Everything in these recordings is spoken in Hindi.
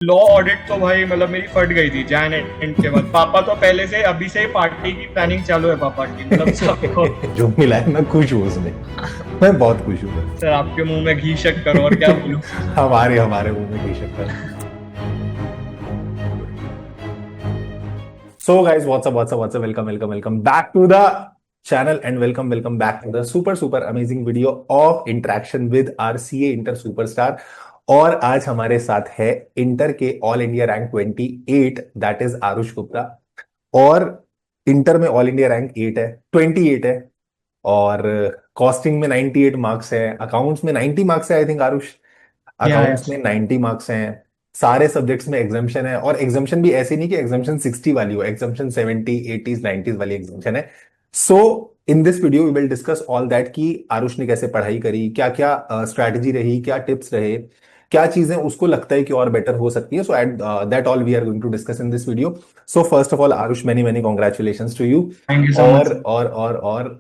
लॉ ऑडिट तो भाई मतलब मेरी फट गई थी जैन एंड के बाद। पापा तो पहले से अभी से ही पार्टी की प्लानिंग चालू है पापा की, मतलब सबको। जो मिला है मैं खुश हूँ उसमें। मैं बहुत खुश हूँ। सर आपके मुंह में घी शक्कर और क्या बोलूं। हमारे हमारे मुंह में घी शक्कर। So guys, what's up, welcome back to the channel and welcome back to the super amazing video of interaction with our CA Inter Superstar। और आज हमारे साथ है इंटर के all India rank 28, that is Aarush Gupta. और इंटर में ऑल इंडिया रैंक 8 है, 28 है। और कॉस्टिंग में 98 मार्क्स है, अकाउंट्स में 90 मार्क्स है आई थिंक आरुष। या अकाउंट्स में 90 मार्क्स हैं। सारे सब्जेक्ट्स में एग्जाम्शन है, और एग्जाम्शन भी ऐसे नहीं कि एग्जाम्शन 60 वाली हो, एग्जाम्शन 70 80 90 वाली एग्जाम्शन है। So in this video we will discuss all that कि आरुष ने कैसे पढ़ाई करी, क्या क्या स्ट्रैटेजी रही, क्या टिप्स रहे, क्या चीजें उसको लगता है कि और बेटर हो सकती है। So at that all we are going to discuss in this video. So first of all Aarush, many many congratulations to you. Thank you so much और सर। और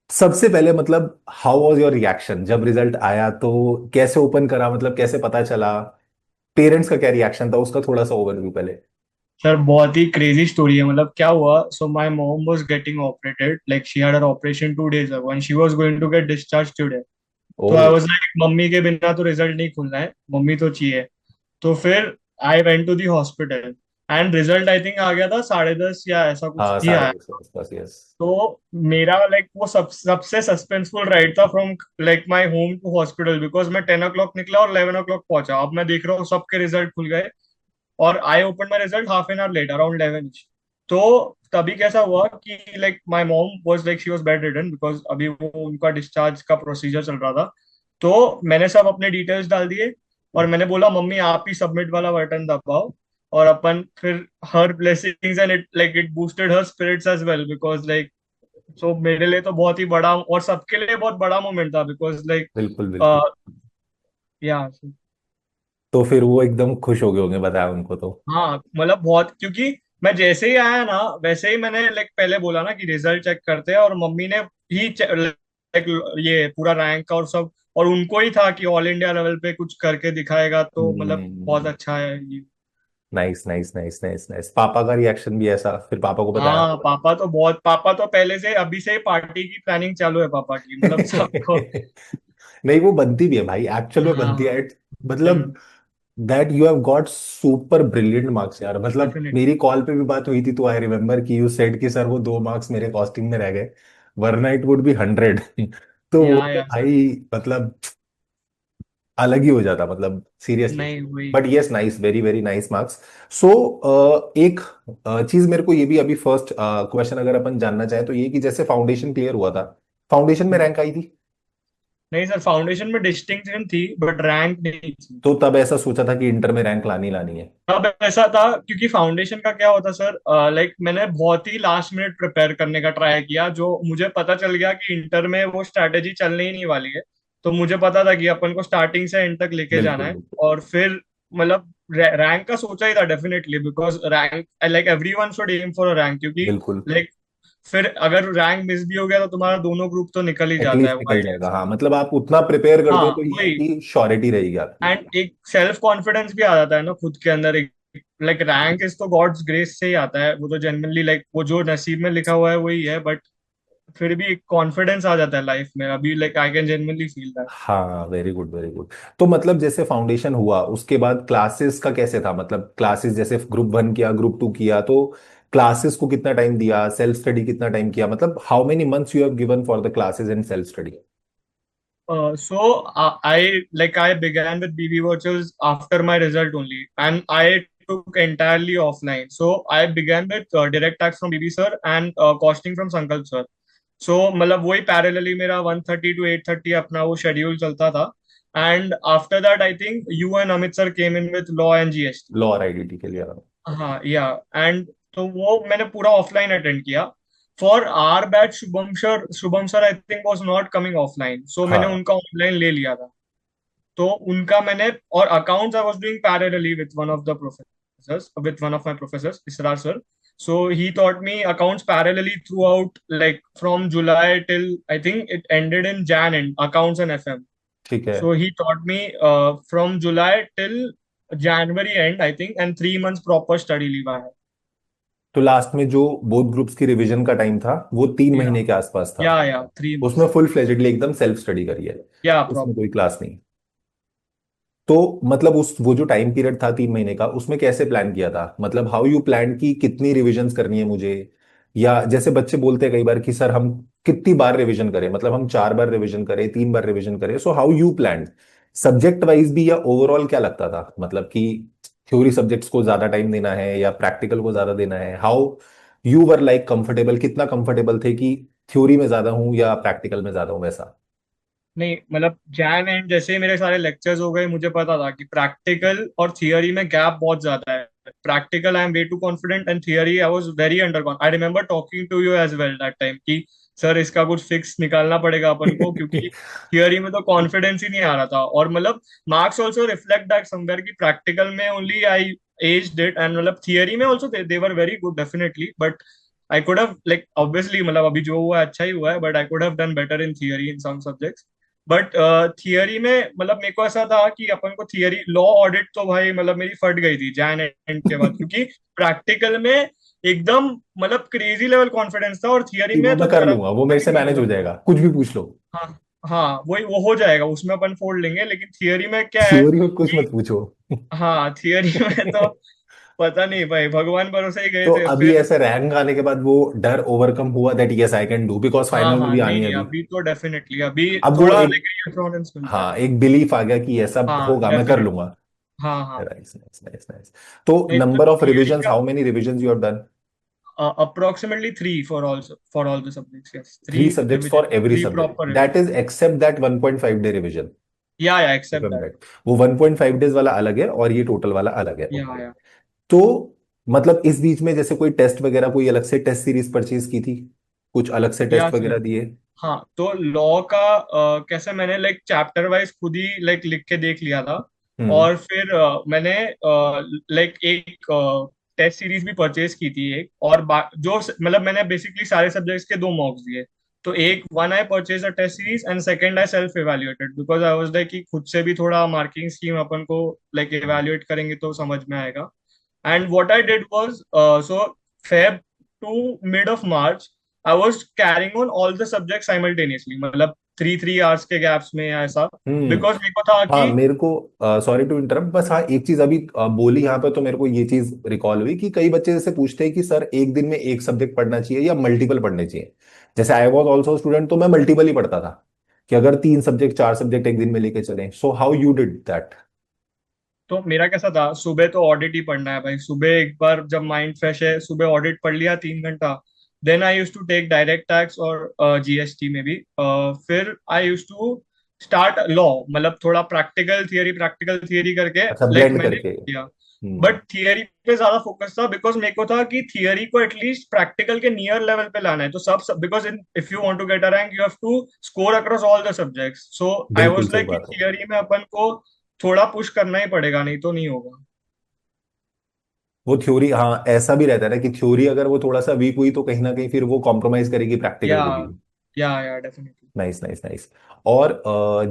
सबसे पहले मतलब हाउ वाज योर रिएक्शन जब रिजल्ट आया? तो कैसे ओपन करा, मतलब कैसे पता चला? पेरेंट्स का क्या रिएक्शन था, उसका थोड़ा सा ओवरव्यू पहले। सर बहुत ही क्रेजी स्टोरी है। मतलब क्या हुआ, so my mom was getting operated, like she had her operation 2 days ago and she was going to get discharge today. Oh. तो आई वाज लाइक मम्मी के बिना तो रिजल्ट नहीं खुलना है, मम्मी तो चाहिए। तो फिर I went to the hospital and result I think आ गया था 10:30 या ऐसा कुछ हाँ, ही साढ़े आया। दस के आसपास, यस। तो मेरा लाइक वो सबसे सस्पेंसफुल राइड था from like my home to hospital, because मैं 10 o'clock निकला और 11 o'clock पहुंचा। अब मैं देख रहा हूँ सबके रिजल्ट खुल गए और I open my result half an hour late around 11। तो तभी कैसा हुआ कि like my mom was like she was bedridden because अभी वो उनका डिस्चार्ज का प्रोसीजर चल रहा था। तो मैंने सब अपने डिटेल्स डाल दिए और मैंने बोला मम्मी आप ही सबमिट वाला बटन दबाओ। और अपन फिर her blessings and it like it boosted her spirits as well because like so मेरे लिए तो बहुत ही बड़ा और सबके लिए बहुत बड़ा मोमेंट था बिकॉज लाइक बिल्कुल बिल्कुल। या तो फिर वो एकदम खुश हो गए होंगे, बताया उनको तो। हाँ मतलब बहुत, क्योंकि मैं जैसे ही आया ना वैसे ही मैंने लाइक पहले बोला ना कि रिजल्ट चेक करते हैं, और मम्मी ने ही लाइक ये पूरा रैंक और सब, और उनको ही था कि ऑल इंडिया लेवल पे कुछ करके दिखाएगा तो मतलब बहुत अच्छा है ये। Nice nice nice nice nice. पापा का रिएक्शन भी ऐसा, फिर पापा को बताया? हाँ पापा तो पहले से अभी से ही पार्टी की प्लानिंग चालू है पापा की, मतलब सबको। नहीं, वो बनती भी है भाई, एक्चुअल में बनती हाँ है। मतलब that you have got super brilliant marks यार। मतलब डेफिनेटली। मेरी कॉल पे भी बात हुई थी तो आई रिमेम्बर कि यू सेड कि सर वो 2 मार्क्स मेरे कॉस्टिंग में रह गए, वरना इट वुड बी 100। तो वो तो या सर। भाई मतलब अलग ही हो जाता, मतलब सीरियसली। नहीं वही। But yes, nice, very very nice marks. So एक चीज मेरे को ये भी अभी फर्स्ट क्वेश्चन अगर अपन जानना चाहें तो ये कि जैसे फाउंडेशन क्लियर हुआ था, फाउंडेशन में रैंक आई थी? नहीं सर, फाउंडेशन में डिस्टिंक्शन थी बट रैंक नहीं थी। तो तब ऐसा सोचा था कि इंटर में रैंक लानी लानी है? अब ऐसा था क्योंकि फाउंडेशन का क्या होता सर, लाइक मैंने बहुत ही लास्ट मिनट प्रिपेयर करने का ट्राई किया, जो मुझे पता चल गया कि इंटर में वो स्ट्रैटेजी चलने ही नहीं वाली है। तो मुझे पता था कि अपन को स्टार्टिंग से एंड तक लेके जाना बिल्कुल है। बिल्कुल और फिर मतलब रैंक का सोचा ही था definitely, because rank like every one should aim for a rank, क्योंकि बिल्कुल। लाइक फिर अगर रैंक मिस भी हो गया तो तुम्हारा दोनों ग्रुप तो निकल ही जाता है एटलीस्ट वो निकल जाएगा, आइडिया। हाँ, मतलब आप उतना प्रिपेयर करते हो हाँ तो ये है वही। कि श्योरिटी रहेगी आपकी। एंड एक सेल्फ कॉन्फिडेंस भी आ जाता है ना खुद के अंदर एक। लाइक रैंक इज तो गॉड्स ग्रेस से ही आता है, वो तो जेन्युइनली लाइक वो जो नसीब में लिखा हुआ है वही है, बट फिर भी एक कॉन्फिडेंस आ जाता है लाइफ में अभी, like I can genuinely feel that. हाँ, वेरी गुड वेरी गुड। तो मतलब जैसे फाउंडेशन हुआ उसके बाद क्लासेस का कैसे था? मतलब क्लासेस जैसे ग्रुप 1 किया, ग्रुप 2 किया, तो क्लासेस को कितना टाइम दिया, सेल्फ स्टडी कितना टाइम किया, मतलब how many months you have given for the classes and self study? So I began with BB virtuals after my result only, and I took entirely offline. So I began with direct tax from BB sir and costing from Sankalp sir. So मतलब वही पैरेलली मेरा 1:30 to 8:30 अपना वो शेड्यूल चलता था। And after that I think you and Amit sir came in with law and GST. Law और आईडीटी के लिए? हाँ या एंड तो वो मैंने पूरा ऑफलाइन अटेंड किया। For our batch Shubham sir I think was not coming offline, so मैंने हाँ। उनका ऑनलाइन ले लिया था। तो उनका मैंने, और accounts I was doing parallelly with one of the professors, with one of my professors Israr sir. So he taught me accounts parallelly throughout, like from July till I think it ended in Jan, and accounts and FM. ठीक है। So he taught me from July till January and I think, and 3 months proper study leave I है। तो लास्ट में जो बोथ ग्रुप्स की रिवीजन का टाइम था वो 3 महीने के आसपास था। या 3 months। उसमें फुल फ्लेजेडली एकदम सेल्फ स्टडी करी है, या उसमें प्रॉपर। कोई क्लास नहीं। तो मतलब उस वो जो टाइम पीरियड था 3 महीने का, उसमें कैसे प्लान किया था? मतलब हाउ यू प्लान की कितनी रिविजन्स करनी है मुझे? या जैसे बच्चे बोलते हैं कई बार कि सर हम कितनी बार रिवीजन करें, मतलब हम 4 बार रिवीजन करें, 3 बार रिवीजन करें, so how you plan? Subject wise भी या ओवरऑल क्या लगता था, मतलब कि थ्योरी सब्जेक्ट्स को ज्यादा टाइम देना है या प्रैक्टिकल को ज्यादा देना है? How you were like comfortable, कितना कंफर्टेबल थे कि थ्योरी में ज्यादा हूं या प्रैक्टिकल में ज्यादा हूं, वैसा? नहीं मतलब जैन एंड जैसे ही मेरे सारे लेक्चर्स हो गए, मुझे पता था कि प्रैक्टिकल और थियरी में गैप बहुत ज्यादा है। Practical I am way too confident, and theory I was very under confident. I remember talking to you as well that time कि सर इसका कुछ फिक्स निकालना पड़ेगा अपन को, क्योंकि थियरी में तो कॉन्फिडेंस ही नहीं आ रहा था। और मतलब marks also reflect that somewhere कि प्रैक्टिकल में only I aced it, and मतलब थियरी में also they were very good definitely, but I could have like obviously, मतलब अभी जो हुआ है अच्छा ही हुआ है, but I could have done better in theory in some subjects. But theory में मतलब मेरे को ऐसा था कि अपन को थियरी लॉ ऑडिट तो भाई मतलब मेरी फट गई थी जैन एंड के बाद, क्योंकि प्रैक्टिकल में एकदम मतलब क्रेजी लेवल कॉन्फिडेंस था, और थियरी कि वो में तो मैं कर जरा लूंगा, वो मेरे से भी नहीं मैनेज हो हुआ। जाएगा, कुछ भी पूछ लो। हाँ। हाँ वही वो हो जाएगा, उसमें अपन फोड़ लेंगे, लेकिन थियरी में क्या है थ्योरी में कुछ कि मत पूछो। हाँ थियरी में तो पता नहीं भाई, भगवान भरोसे ही गए तो थे अभी फिर। ऐसे रैंक आने के बाद वो डर ओवरकम हुआ that yes I can do, because हाँ फाइनल में हाँ, भी नहीं आनी है नहीं, अभी। अभी तो डेफिनेटली अभी अब वो थोड़ा एक, लाइक रिएश्योरेंस मिलता है। हाँ, एक बिलीफ आ गया कि ऐसा हाँ होगा, मैं कर डेफिनेटली। लूंगा। हाँ हाँ। Nice nice nice nice. तो नहीं तो नंबर ऑफ थियरी रिविजन्स, का how many revisions you have done? approximately three for all the subjects. Yes, 3 subjects for every three subject, proper that revision. Is except that 1.5 day revision? Yeah, if except I am that. Right, वो 1.5 डेज वाला अलग है और ये टोटल वाला अलग है, Yeah, ओके। yeah. तो मतलब इस बीच में जैसे कोई टेस्ट वगैरह, कोई अलग से टेस्ट सीरीज परचेज की थी, कुछ अलग से या टेस्ट सर। वगैरह दिए? हाँ तो लॉ का कैसे मैंने लाइक चैप्टर वाइज खुद ही लाइक लिख के देख लिया था। हम्म। और फिर मैंने लाइक एक टेस्ट सीरीज भी परचेज की थी एक, और जो मतलब मैंने बेसिकली सारे सब्जेक्ट्स के 2 मॉक्स दिए। तो एक one I purchase a test series, and second I self evaluated, because I was like कि खुद से भी थोड़ा मार्किंग स्कीम अपन को लाइक इवेल्युएट करेंगे तो समझ में आएगा। And what I did was, so Feb to mid of March, I was carrying on all the subjects simultaneously, मतलब 3 3 hours के गैप्स में या ऐसा, हम्म। बिकॉज मेरे को था हाँ, कि मेरे को, सॉरी टू इंटरप्ट, बस हाँ एक चीज अभी बोली यहाँ पे तो मेरे को ये चीज रिकॉल हुई कि कई बच्चे जैसे पूछते हैं कि सर एक दिन में एक सब्जेक्ट पढ़ना चाहिए या मल्टीपल पढ़ने चाहिए। जैसे आई वॉज ऑल्सो स्टूडेंट, तो मैं मल्टीपल ही पढ़ता था कि अगर 3 सब्जेक्ट 4 सब्जेक्ट एक दिन में लेके चलें। So how you did that? तो मेरा कैसा था, सुबह तो ऑडिट ही पढ़ना है भाई, सुबह एक बार जब माइंड फ्रेश है, सुबह ऑडिट पढ़ लिया 3 घंटा। Then I use to take direct tax और जीएसटी में भी। फिर I use to start law, मतलब थोड़ा प्रैक्टिकल थियरी करके अच्छा, लाइक ब्लेंड मैंने करके। किया। हम्म। बट थियरी पे ज्यादा फोकस था, बिकॉज मेरे को था कि थियरी को एटलीस्ट प्रैक्टिकल के नियर लेवल पे लाना है, तो सब because in if you want to get a rank you have to score across all the subjects. So I बिल्कुल वाज सही लाइक कि बात है। थियरी में अपन को थोड़ा पुश करना ही पड़ेगा, नहीं तो नहीं होगा। वो थ्योरी, हाँ ऐसा भी रहता है ना कि थ्योरी अगर वो थोड़ा सा वीक हुई तो कहीं ना कहीं फिर वो कॉम्प्रोमाइज करेगी प्रैक्टिकल या को भी। या डेफिनेटली। Nice nice nice. और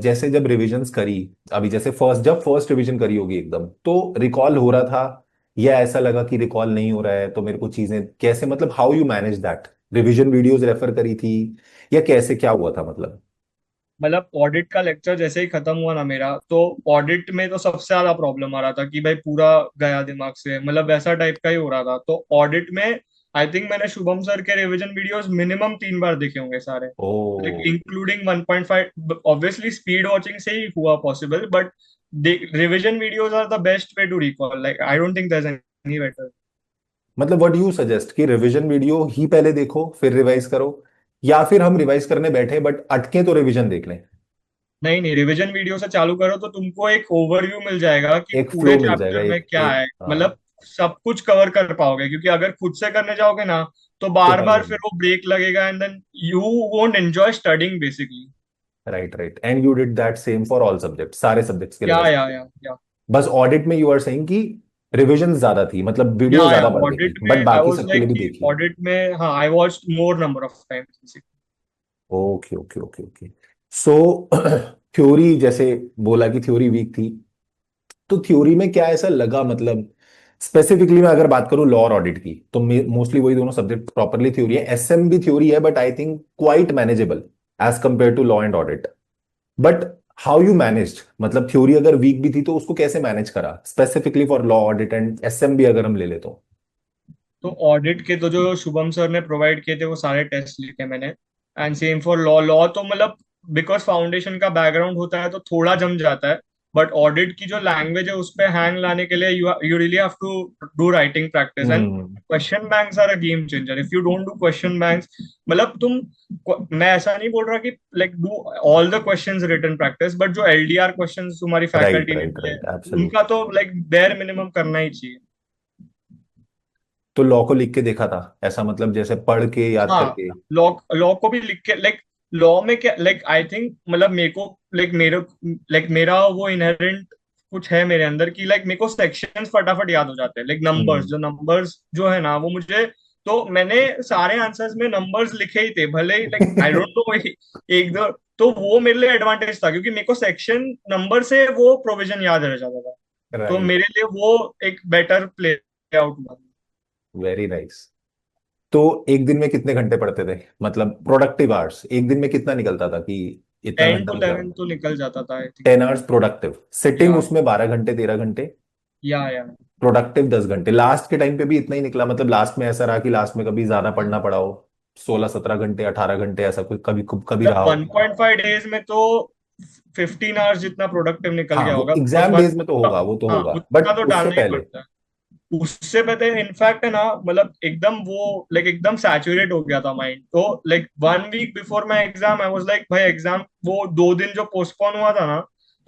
जैसे जब रिविजन्स करी, अभी जैसे जब फर्स्ट रिवीजन करी होगी एकदम, तो रिकॉल हो रहा था या ऐसा लगा कि रिकॉल नहीं हो रहा है, तो मेरे को चीजें कैसे, मतलब how you manage that? Revision videos refer करी थी या कैसे, क्या हुआ था मतलब? मतलब ऑडिट का लेक्चर जैसे ही खत्म हुआ ना मेरा, तो ऑडिट में तो सबसे ज्यादा प्रॉब्लम आ रहा था कि भाई पूरा गया दिमाग से, मतलब वैसा टाइप का ही हो रहा था। तो ऑडिट में आई थिंक मैंने शुभम सर के रिवीजन वीडियोस मिनिमम 3 बार देखे होंगे सारे, like oh, including 1.5। Obviously speed watching से ही हुआ possible, but revision videos are the best way to recall, like I don't think there is any better. मतलब व्हाट यू सजेस्ट कि रिवीजन वीडियो ही पहले देखो फिर रिवाइज करो, या फिर हम रिवाइज करने बैठे बट अटके तो रिवीजन देख लें? नहीं नहीं, रिवीजन वीडियो से चालू करो तो तुमको एक ओवरव्यू मिल जाएगा कि एक पूरे फ्लो मिल जाएगा, चैप्टर में एक क्या एक है, मतलब सब कुछ कवर कर पाओगे। क्योंकि अगर खुद से करने जाओगे ना, तो तो बार टाइम बार नहीं। फिर वो ब्रेक लगेगा, and then you won't enjoy studying basically. Right right, and you did that same for all subject, सारे सब्जेक्ट्स के या रिवाइज? या या या बस ऑडिट में यू आर सेइंग कि रिविजन ज्यादा थी, मतलब वीडियो या ज्यादा बार देखी ऑडिट में बट आई बाकी वाज सबके लाइक लिए भी कि देखी? ऑडिट में हाँ I watched more number of times. Okay okay okay okay. So theory जैसे बोला कि थ्योरी वीक थी, तो थ्योरी में क्या ऐसा लगा, मतलब स्पेसिफिकली मैं अगर बात करूं लॉ और ऑडिट की, तो मोस्टली वही दोनों सब्जेक्ट प्रॉपरली थ्योरी है, एसएम भी थ्योरी है, but I think quite manageable as compare to law and audit. But how you managed, मतलब थ्योरी अगर वीक भी थी तो उसको कैसे मैनेज करा, specifically for law audit and SM भी अगर हम ले ले तो। तो ऑडिट के तो जो शुभम सर ने प्रोवाइड किए थे वो सारे टेस्ट लिखे मैंने। And same for law. Law तो मतलब बिकॉज फाउंडेशन का बैकग्राउंड होता है तो थोड़ा जम जाता है। बट ऑडिट की जो लैंग्वेज है उस पे हैंग लाने के लिए you really have to do writing practice. And hmm. Question banks are a game changer if you don't do question banks. मतलब मैं ऐसा नहीं बोल रहा कि like do all the questions written practice, but जो एलडीआर क्वेश्चंस तुम्हारी राइट फैकल्टी ने राइट दिए राइट, उनका एब्सोल्युटली। तो लाइक बेयर मिनिमम करना ही चाहिए। तो लॉ को लिख के देखा था ऐसा, मतलब जैसे पढ़ के याद हाँ। करके। लॉ लॉ को भी लिख के लाइक लॉ में क्या लाइक आई थिंक मतलब मेरे को लाइक मेरा वो इनहेरेंट कुछ है मेरे अंदर की लाइक मेरे को सेक्शंस फटाफट याद हो जाते हैं। लाइक नंबर्स, हम्म। जो नंबर्स जो है ना वो मुझे। तो मैंने सारे आंसर्स में नंबर्स लिखे ही थे भले ही लाइक आई डोंट नो एक दो। तो वो मेरे लिए एडवांटेज था क्योंकि मेरे को सेक्शन नंबर से वो प्रोविजन याद रह जाता था। तो राइट। मेरे लिए वो एक बेटर प्ले आउट हुआ। Very nice. तो एक दिन में कितने घंटे पढ़ते थे, मतलब प्रोडक्टिव आवर्स एक दिन में कितना निकलता था कि इतना 10 घंटा to मुझे। 11 तो निकल जाता था I think. 10 hours productive, sitting या उसमें 12 घंटे 13 घंटे, या प्रोडक्टिव 10 घंटे। लास्ट के टाइम पे भी इतना ही निकला, मतलब लास्ट में ऐसा रहा कि लास्ट में कभी ज्यादा पढ़ना पड़ा हो, 16 17 घंटे 18 घंटे ऐसा कुछ कभी कभी मतलब रहा हो। 1.5 डेज में तो 15 आवर्स जितना प्रोडक्टिव निकल हाँ गया वो होगा बिकॉज एग्जाम वन। डेज में तो होगा, वो तो हाँ होगा, उतना बट तो उससे डालना ही पहले। पड़ता है। उससे पहले इनफैक्ट है ना मतलब एकदम वो लाइक एकदम सैचुरेट हो गया था माइंड। तो like 1 week before my exam I was like भाई एग्जाम वो 2 दिन जो पोस्टपोन हुआ था ना।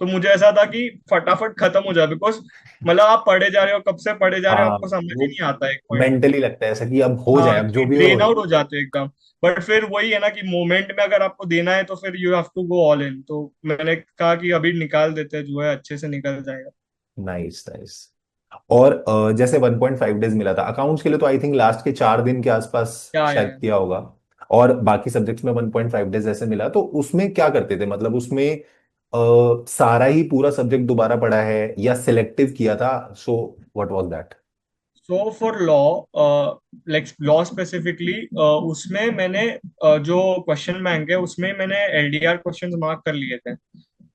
तो मुझे ऐसा था कि फटाफट खत्म हो जाए बिकॉज मतलब आप पढ़े जा रहे हो, कब से पढ़े जा रहे हो हाँ आपको समझ ही वो नहीं आता एक पॉइंट। मेंटली लगता है ऐसा कि अब हो जाए, हाँ अब जो कि भी हो ड्रेन आउट हो जाते हो एकदम। बट फिर वही है ना कि मोमेंट में अगर आपको देना है तो फिर you have to go all in. तो मैंने कहा कि अभी निकाल देते हैं जो है अच्छे से निकल जाएगा। Nice nice. और जैसे 1.5 डेज मिला था अकाउंट्स के लिए, तो आई थिंक लास्ट के 4 दिन के आसपास क्या शायद है। किया होगा। और बाकी सब्जेक्ट्स में 1.5 डेज ऐसे मिला, तो उसमें क्या करते थे, मतलब उसमें सारा ही पूरा सब्जेक्ट दोबारा पढ़ा है या सिलेक्टिव किया था, so what was that. So for law like law specifically उसमें मैंने जो क्वेश्चन बैंक है उसमें मैंने एलडीआर क्वेश्चंस मार्क कर लिए थे।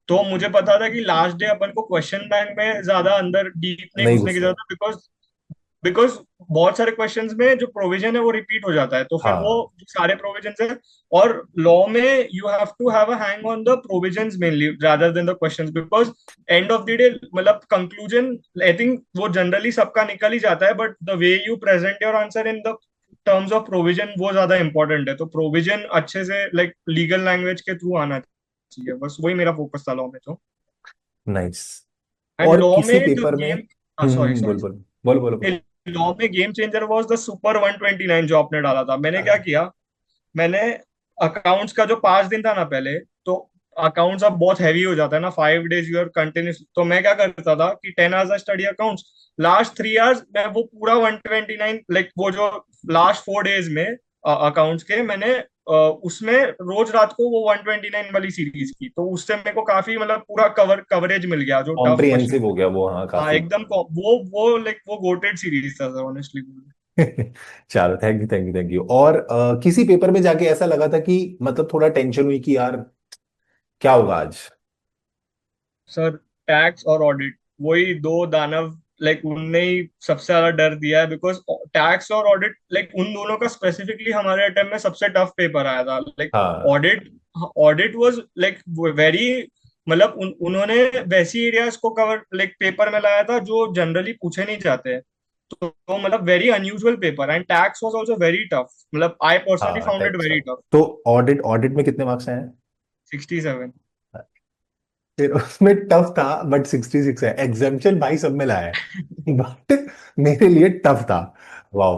तो मुझे पता था कि लास्ट डे अपन को क्वेश्चन बैंक में ज्यादा अंदर डीप नहीं नहीं घुसने की घुसना। जरूरत है बिकॉज बिकॉज बहुत सारे क्वेश्चंस में जो प्रोविजन है वो रिपीट हो जाता है तो फिर वो हाँ जो सारे प्रोविजंस है। और लॉ में you have to have a hang on the provisions mainly rather than the questions because end of the day मतलब कंक्लूजन आई थिंक वो जनरली सबका निकल ही जाता है but the way you present your answer in the terms of provision वो ज्यादा इंपॉर्टेंट है। तो प्रोविजन अच्छे से लाइक लीगल लैंग्वेज के थ्रू आना चाहिए, बस वही मेरा फोकस था लॉ में तो। नाइस। एंड और लॉ किसी में द पेपर में। गेम। सॉरी बोल सॉरी। बोल बोल बोल बोल। लॉ में game changer was the super 129 जो आपने डाला था। मैंने क्या किया, मैंने अकाउंट्स का जो 5 दिन था ना पहले। तो अकाउंट्स अब बहुत हैवी हो जाता है ना, 5 डेज यूर कंटिन्यूस। तो मैं क्या करता था कि 10 hours study accounts, last 3 hours मैं वो पूरा 129 लाइक वो जो लास्ट 4 डेज में अकाउंट्स के मैंने उसमें रोज रात को वो 129 वाली सीरीज की। तो उससे मेरे को काफी मतलब पूरा कवरेज मिल गया जो टफ कॉम्प्रिहेंसिव क्वेश्चन। हो गया वो, हाँ हाँ काफी। एकदम वो लाइक वो गोटेड सीरीज था सर ऑनेस्टली। चलो thank you thank you thank you. और किसी पेपर में जाके ऐसा लगा था कि मतलब थोड़ा टेंशन हुई कि यार क्या होगा आज। सर टैक्स और ऑडिट वही दो दानव लाइक उनने ही सबसे ज्यादा डर दिया है बिकॉज टैक्स और ऑडिट लाइक उन दोनों का स्पेसिफिकली हमारे अटेम्प्ट में सबसे टफ पेपर आया था लाइक हाँ audit. Audit was like very मतलब उन्होंने वैसी एरियाज को कवर लाइक पेपर में लाया था जो जनरली पूछे नहीं जाते हैं। तो मतलब very unusual paper and tax was also very tough मतलब आई पर्सनली हाँ found it tax. Very tough. तो ऑडिट ऑडिट में कितने मार्क्स आए हैं। 67। फिर उसमें टफ था बट 66 है, एग्जाम्पशन भाई सब में लाया है बट मेरे लिए टफ था। वाह।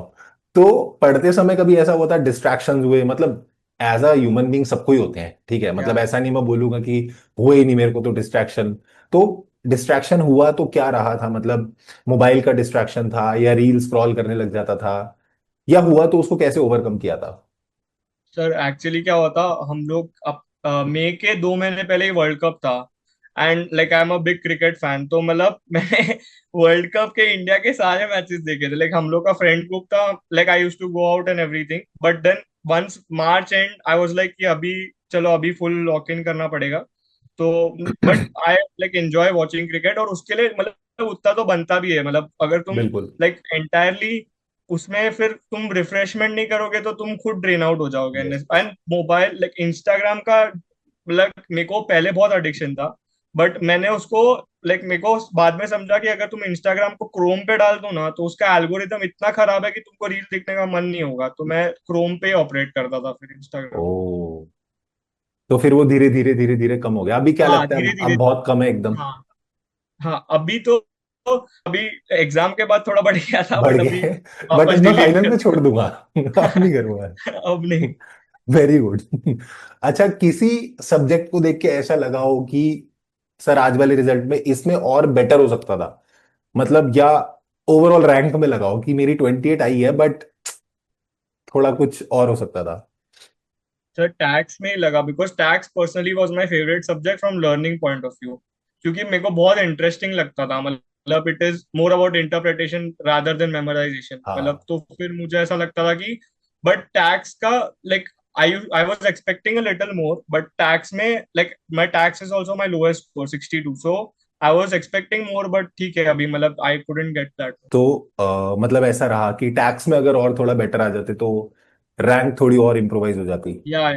तो पढ़ते समय कभी ऐसा हुआ था डिस्ट्रैक्शंस हुए, मतलब एज अ ह्यूमन बीइंग सबको ही होते हैं, ठीक है, या मतलब ऐसा नहीं मैं बोलूंगा कि हुए ही नहीं मेरे को तो डिस्ट्रैक्शन। तो डिस्ट्रैक्शन हुआ तो क्या रहा था, मतलब मोबाइल का डिस्ट्रैक्शन था या रील स्क्रॉल करने लग जाता था, या हुआ तो उसको कैसे ओवरकम किया था। सर एक्चुअली क्या हुआ था हम लोग अब मई के 2 महीने पहले ही वर्ल्ड कप था। And like I am a big cricket fan, तो मतलब मैंने वर्ल्ड कप के इंडिया के सारे मैचेस देखे थे। लाइक हम लोग का फ्रेंड ग्रुप था, like I used to go out and everything, but then once March and I was like कि अभी चलो अभी फुल लॉक इन करना पड़ेगा। तो but I like enjoy watching cricket, और उसके लिए मतलब उतना तो बनता भी है। मतलब अगर तुम बिल्कुल। लाइक एंटायरली उसमें फिर तुम रिफ्रेशमेंट नहीं करोगे तो तुम खुद ड्रेन आउट हो जाओगे। Yes yes. And mobile like Instagram का मतलब मेरे को पहले बहुत एडिक्शन था, बट मैंने उसको लाइक मेरे को बाद में समझा कि अगर तुम इंस्टाग्राम को क्रोम पे डाल दो ना तो उसका एल्गोरिदम इतना खराब है कि तुमको रील देखने का मन नहीं होगा। तो मैं क्रोम पे ऑपरेट करता था फिर इंस्टाग्राम। ओ, तो फिर वो धीरे धीरे धीरे धीरे कम हो गया, अभी क्या हाँ लगता है धीरे अब धीरे। बहुत कम है एकदम? हाँ हाँ अभी तो अभी एग्जाम के बाद थोड़ा बढ़ गया था, बढ़ बट अभी गए? बट वापस अब मैं डिलीट फाइनल कर में छोड़ दिया। दूंगा। अब नहीं करूंगा। अब नहीं। Very good. अच्छा, किसी सब्जेक्ट को देख के ऐसा लगा हो कि सर आज वाले रिजल्ट में इसमें और बेटर हो सकता था, मतलब, या ओवरऑल रैंक में लगा हो कि मेरी 28 आई है बट थोड़ा कुछ और हो सकता था? सर टैक्स में ही लगा, because tax personally was my favourite subject from learning point of view, क्योंकि मेरे को बहुत इंटरेस्टिंग लगता था। मतलब it is more about interpretation rather than memorisation. मतलब हाँ। तो फिर मुझे ऐसा लगता था कि बट टैक्स का like I was expecting a little more, but tax में like my tax is also my lowest score 62, so I was expecting more, but ठीक है अभी मतलब आई कुडंट गेट दैट। तो मतलब ऐसा रहा कि टैक्स में अगर और थोड़ा बेटर आ जाते तो रैंक थोड़ी और इम्प्रोवाइज हो जाती। या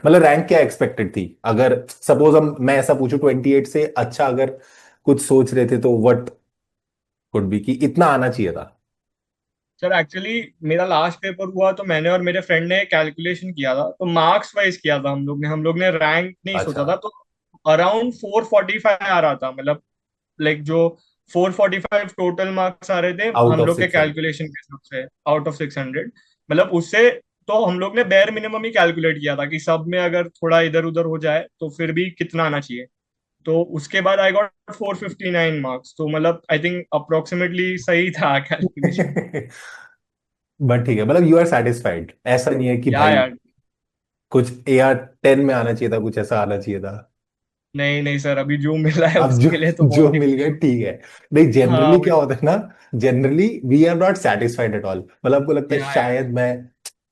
मतलब रैंक क्या एक्सपेक्टेड थी, अगर सपोज हम मैं ऐसा पूछूं 28 से अच्छा अगर कुछ सोच रहे थे तो व्हाट कुड बी, कि इतना आना चाहिए था? सर एक्चुअली मेरा लास्ट पेपर हुआ तो मैंने और मेरे फ्रेंड ने कैलकुलेशन किया था, तो मार्क्स वाइज किया था हम लोग ने रैंक नहीं अच्छा। सोचा था। तो अराउंड 445 आ रहा था, मतलब लाइक जो 445 टोटल मार्क्स आ रहे थे आउट हम ऑफ लोग के 600? कैलकुलेशन के हिसाब से, आउट ऑफ 600। मतलब उससे तो हम लोग ने बेयर मिनिमम ही कैलकुलेट किया था कि सब में अगर थोड़ा इधर उधर हो जाए तो फिर भी कितना आना चाहिए। तो उसके बाद आई गॉट 459 मार्क्स, तो मतलब आई थिंक अप्रोक्सीमेटली सही था कैलकुलेशन। बट ठीक है, मतलब यू आर सेटिस्फाइड, ऐसा नहीं है कि या भाई यार। कुछ AR 10 में आना चाहिए था, कुछ ऐसा आना चाहिए था? नहीं नहीं सर, अभी जो मिला है अब जो उसके लिए तो जो बहुत ही मिल खुश गया हूँ। ठीक है। नहीं, हाँ जनरली क्या वही। होता है ना, generally we are not satisfied at all, मतलब आपको लगता है या शायद मैं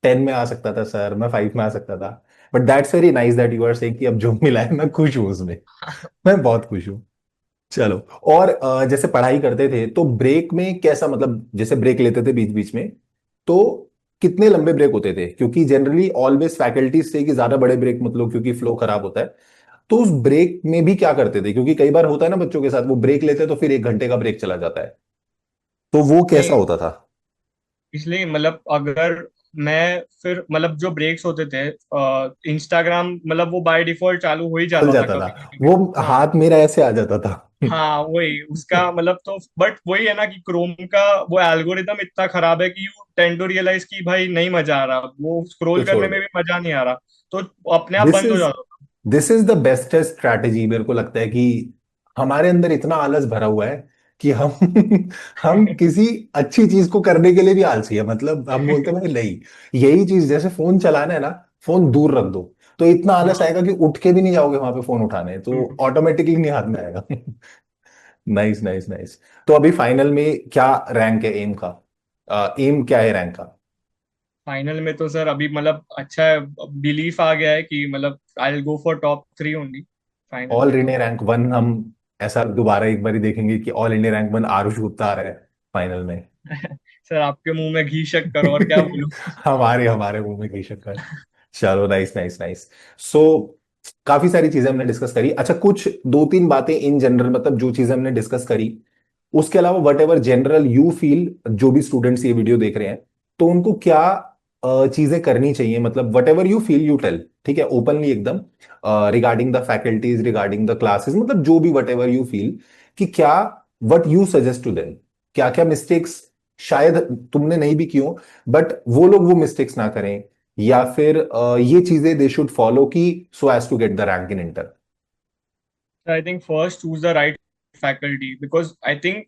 10 में आ सकता था सर, मैं 5 में आ सकता था। But that's very nice that you are saying कि अब जो मिला है मैं खुश हूं उसमें। मैं बहुत खुश हूँ। चलो। और जैसे पढ़ाई करते थे तो ब्रेक में कैसा, मतलब जैसे ब्रेक लेते थे बीच बीच में, तो कितने लंबे ब्रेक होते थे? क्योंकि जनरली ऑलवेज फैकल्टीज से कि ज्यादा बड़े ब्रेक मतलब, क्योंकि फ्लो खराब होता है। तो उस ब्रेक में भी क्या करते थे, क्योंकि कई बार होता है ना बच्चों के साथ, वो ब्रेक लेते हैं तो फिर 1 घंटे का ब्रेक चला जाता है, तो वो कैसा नहीं, होता था? इसलिए मतलब अगर मैं फिर मतलब जो ब्रेक्स होते थे इंस्टाग्राम मतलब वो बाय डिफॉल्ट चालू हो ही खुल जाता था जाता था, कभी ना कभी। वो हाँ हाथ मेरा ऐसे आ जाता था। हाँ वही उसका मतलब तो, बट वही है ना कि क्रोम का वो एल्गोरिदम इतना खराब है कि यू टेंड टू रियलाइज कि भाई नहीं मजा आ रहा, वो तो स्क्रॉल छोड़ करने में दो। भी मजा नहीं आ रहा, तो अपने आप दिस बंद हो इज जाता था। This is the bestest strategy, मेरे को लगता है कि हमारे अंदर इतना आलस भरा हुआ है कि हम हम किसी अच्छी चीज को करने के लिए भी आलसी है, मतलब हम बोलते हैं भाई नहीं, यही चीज जैसे फोन चलाना है ना, फोन दूर रख दो, तो इतना आलस हाँ। आएगा कि उठ के भी नहीं जाओगे वहां पे फोन उठाने, तो ऑटोमेटिकली नहीं हाथ में आएगा। Nice nice nice. तो अभी फाइनल में क्या रैंक है एम का? एम क्या है रैंक का? फाइनल में तो सर अभी मतलब अच्छा है, बिलीफ आ गया है कि मतलब I will go for top 3 only final all में तो। इंडिया रैंक वन, हम ऐसा दोबारा एक बार देखेंगे कि all India rank one Aarush Gupta आ रहा है फाइनल में? सर आपके मुंह में घी शक्कर और क्या बोलूं। हमारे हमारे मुंह में घी शक्कर। चलो, नाइस नाइस नाइस। सो काफी सारी चीजें हमने डिस्कस करी। अच्छा, कुछ दो तीन बातें इन जनरल, मतलब जो चीजें हमने डिस्कस करी, उसके अलावा what ever general you feel, जो भी स्टूडेंट्स ये वीडियो देख रहे हैं, तो उनको क्या चीजें करनी चाहिए, मतलब whatever you feel you tell, ठीक है, ओपनली एकदम, regarding the faculties, regarding the classes, मतलब जो भी वट एवर यू फील, कि क्या, what you suggest to them, क्या क्या मिस्टेक्स शायद तुमने नहीं भी की हो, बट वो लोग वो मिस्टेक्स ना करें, या फिर ये चीजें दे शुड फॉलो की so as to get the rank in inter. I think first choose the right faculty, because I think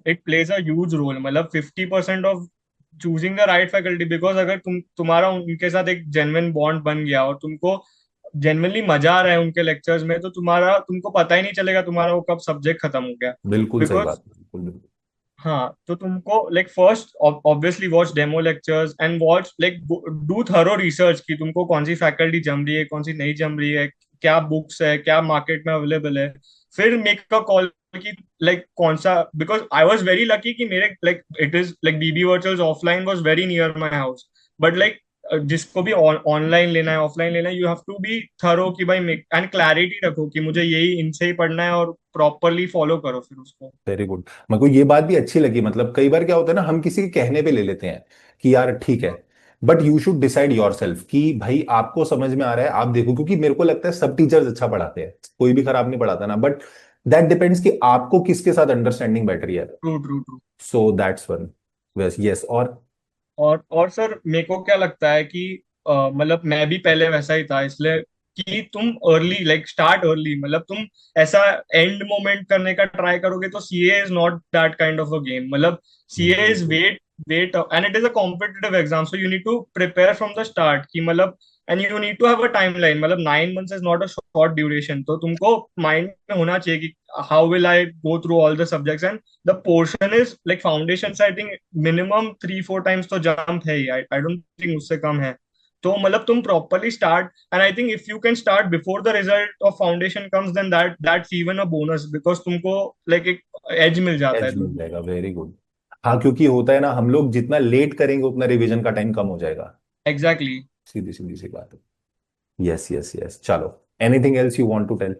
it plays a huge role. मतलब 50% of choosing the right faculty, because अगर तुम्हारा उनके साथ एक जेन्युइन बॉन्ड बन गया और तुमको जेन्युइनली मजा आ रहा है उनके लेक्चर्स में, तो तुमको पता ही नहीं चलेगा तुम्हारा वो कब सब्जेक्ट खत्म हो गया। बिल्कुल सही बिकॉज बात, बिल्कुल बिल्कुल। हाँ, तो तुमको like first obviously watch demo lectures and watch like do thorough research कि तुमको कौन सी फैकल्टी जम रही है, कौन सी नहीं जम रही है, क्या बुक्स है, क्या मार्केट में अवेलेबल है। फिर मेक अ कॉल कि लाइक कौन सा, because I was very lucky कि मेरे like it is like BB virtuals offline was very near my house. But like जिसको भी ऑनलाइन लेना है ऑफलाइन लेना है, you have to be thorough कि भाई मेक एंड क्लैरिटी रखो कि मुझे यही इनसे ही पढ़ना है और प्रॉपरली फॉलो करो फिर उसको। Very good. मेरे को ये बात भी अच्छी लगी, मतलब कई बार क्या होता है ना, हम किसी के कहने पे ले लेते हैं कि यार ठीक है, but you should decide your self कि भाई आपको समझ में आ रहा है आप देखो, क्योंकि मेरे को लगता है सब टीचर्स अच्छा पढ़ाते हैं, कोई भी खराब नहीं पढ़ाता ना, बट दैट डिपेंड्स कि आपको किसके साथ अंडरस्टैंडिंग बैठ रही है। True true true. So that's one. Yes yes. और और सर मेरे को क्या लगता है कि मतलब मैं भी पहले वैसा ही था, इसलिए कि तुम अर्ली लाइक स्टार्ट अर्ली, मतलब तुम ऐसा एंड मोमेंट करने का ट्राई करोगे तो CA is not that kind of a game. मतलब CA is wait and it is a competitive exam, so you need to prepare from the start कि मतलब and you need to have a timeline. मतलब 9 months is not a short duration, तो तुमको माइंड में होना चाहिए कि how will I go through all the subjects and the portion is like foundation से आई थिंक मिनिमम 3-4 टाइम्स तो जंप है ही, आई डोंट थिंक उससे कम है। तो मतलब तुम properly start and I think if you can start before the result of foundation comes then that's even a bonus, because तुमको लाइक एक एज मिल जाता है एज मिल दूसरों जाएगा, वेरी गुड। हाँ, क्योंकि होता है ना, हम लोग जितना लेट करेंगे उतना रिवीजन का टाइम कम हो जाएगा। एग्जैक्टली। सीधी सीधी सी बात है। यस यस यस, चलो। Anything else you want to tell?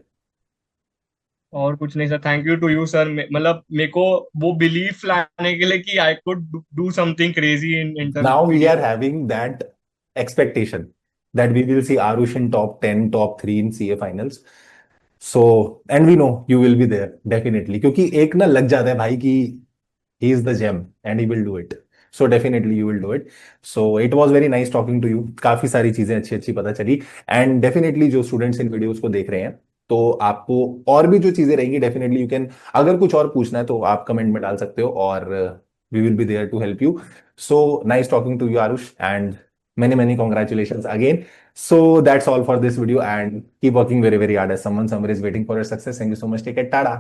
और कुछ नहीं sir, thank you to you sir. मतलब मेरे को वो बिलीफ लाने के लिए कि I could do something crazy in Now we are intermediate. having that expectation that we will see Arush in top 10, top 3 in CA finals. So, and we know you will be there definitely, क्योंकि एक ना लग जाता है भाई कि he is the gem and he will do it. So definitely you will do it. So it was very nice talking to you. काफी सारी चीजें अच्छी अच्छी पता चली, and definitely जो स्टूडेंट्स इन वीडियोस को देख रहे हैं, तो आपको और भी जो चीजें रहेंगी डेफिनेटली यू कैन, अगर कुछ और पूछना है तो आप कमेंट में डाल सकते हो, और we will be there to help you. So nice talking to you, Arush, and many many congratulations again. So that's all for this video, and keep working very very hard as someone somewhere is waiting for your success. Thank you so much. Take care. Tada.